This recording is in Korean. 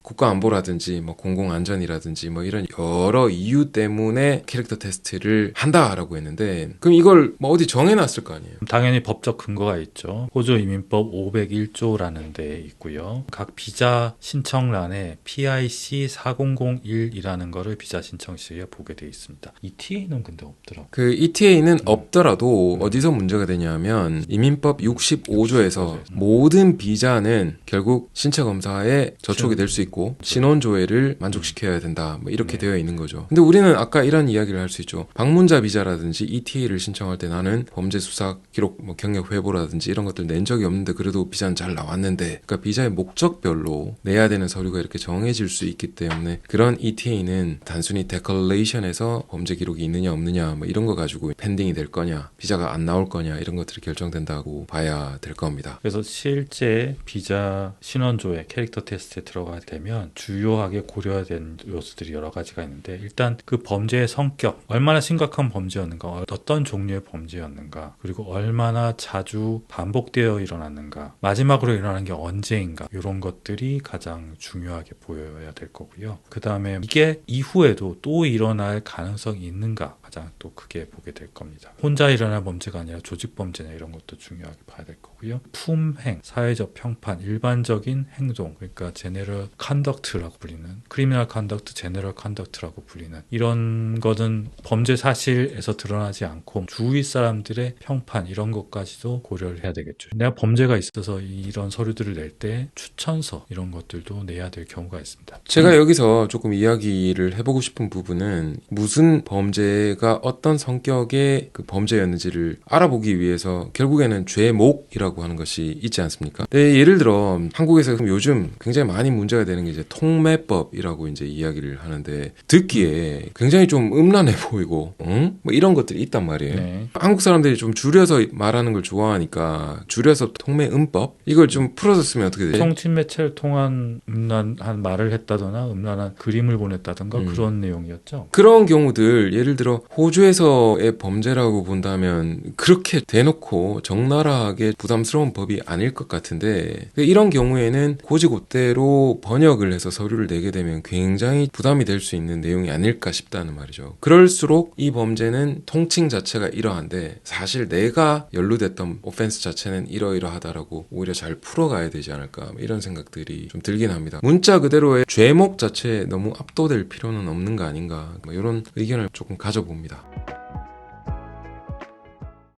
국가안보라든지 뭐 공공안전이라든지 뭐 이런 여러 이유 때문에 캐릭터 테스트를 한다라고 했는데, 그럼 이걸 뭐 어디 정해놨을 거 아니에요? 당연히 법적 근거가 있죠. 호주 이민법 501조라는 데 있고요. 각 비자 신청란에 PIC 4001이라는 거를 비자 신청 시에 보게 돼 있습니다. ETA는 근데 없더라고요. 그 ETA는 없더라도 어디서 문제가 되냐면 이민법 65조에서 모든 비자는 결국 신체 검사에 저촉이 될 수 있고 신원 조회를 만족시켜야 된다, 뭐 이렇게 되어 있는 거죠. 근데 우리는 아까 이런 이야기를 할 수 있죠. 방문자 비자라든지 ETA를 신청할 때 나는 범죄 수사 기록, 뭐 경력 회보라든지 이런 것들 낸 적이 없는데 그래도 비자는 잘 나왔는데, 그러니까 비자의 목적별로 내야 되는 서류가 이렇게 정해질 수 있기 때문에 그런 ETA는 단순히 데클레이션에서 범죄 기록이 있느냐 없느냐 뭐 이런 거 가지고 펜딩이 될 거냐, 비자가 안 나올 거냐, 이런 것들이 결정된다고 봐야 될 겁니다. 그래서 실제 비자 신원조회 캐릭터 테스트에 들어가게 되면 주요하게 고려해야 되는 요소들이 여러 가지가 있는데, 일단 그 범죄의 성격, 얼마나 심각한 범죄였는가, 어떤 종류의 범죄였는가, 그리고 얼마나 자주 반복되어 일어났는가, 마지막으로 일어난 게 언제인가, 이런 것들이 가장 중요하게 보여야 될 거고요. 그 다음에 이게 이후에도 또 일어날 가능성이 있는가, 가장 또 크게 보게 될 겁니다. 혼자 일어날 범죄가 아니라 조직 범죄나 이런 것도 중요하게 봐야 될 거고요. 품행, 사회적 평판, 일반적인 행동, 그러니까 제네럴 컨덕트라고 불리는, 크리미널 컨덕트, 제네럴 컨덕트라고 불리는 이런 것은 범죄 사실에서 드러나지 않고 주위 사람들의 평판, 이런 것까지도 고려를 해야 되겠죠. 내가 범죄가 있어서 이런 서류들을 낼 때 추천서, 이런 것들도 내야 될 경우가 있습니다. 제가 여기서 조금 이야기를 해보고 싶은 부분은, 무슨 범죄가 어떤 성격의 그 범죄였는지를 알아보기 위해서 결국에는 죄목이라고 하는 것이 있지 않습니까? 네, 예를 들어 한국에서 요즘 굉장히 많이 문제가 되는 게 이제 통매법이라고 이제 이야기를 하는데, 듣기에 굉장히 좀 음란해 보이고, 뭐 이런 것들이 있단 말이에요. 네. 한국 사람들이 좀 줄여서 말하는 걸 좋아하니까 줄여서 통매음법, 이걸 좀 풀어서 쓰면 어떻게 돼요? 성친매체를 통한 음란한 말을 했다거나 음란한 그림을 보냈다든가 그런 내용이었죠. 그런 경우들, 예를 들어 호주에서의 범죄라고 본다면 그렇게 대놓고 적나라하게 부담스러운 법이 아닐 것 같은데, 이런 경우에는 곧이곧대로 번역을 해서 서류를 내게 되면 굉장히 부담이 될 수 있는 내용이 아닐까 싶다는 말이죠. 그럴수록 이 범죄는 통칭 자체가 이러한데 사실 내가 연루됐던 오펜스 자체는 이러이러하다라고 오히려 잘 풀어가야 되지 않을까, 이런 생각들이 좀 들긴 합니다. 문자 그대로의 죄목 자체에 너무 압도될 필요는 없는 거 아닌가, 뭐 이런 의견을 조금 가져봅니다.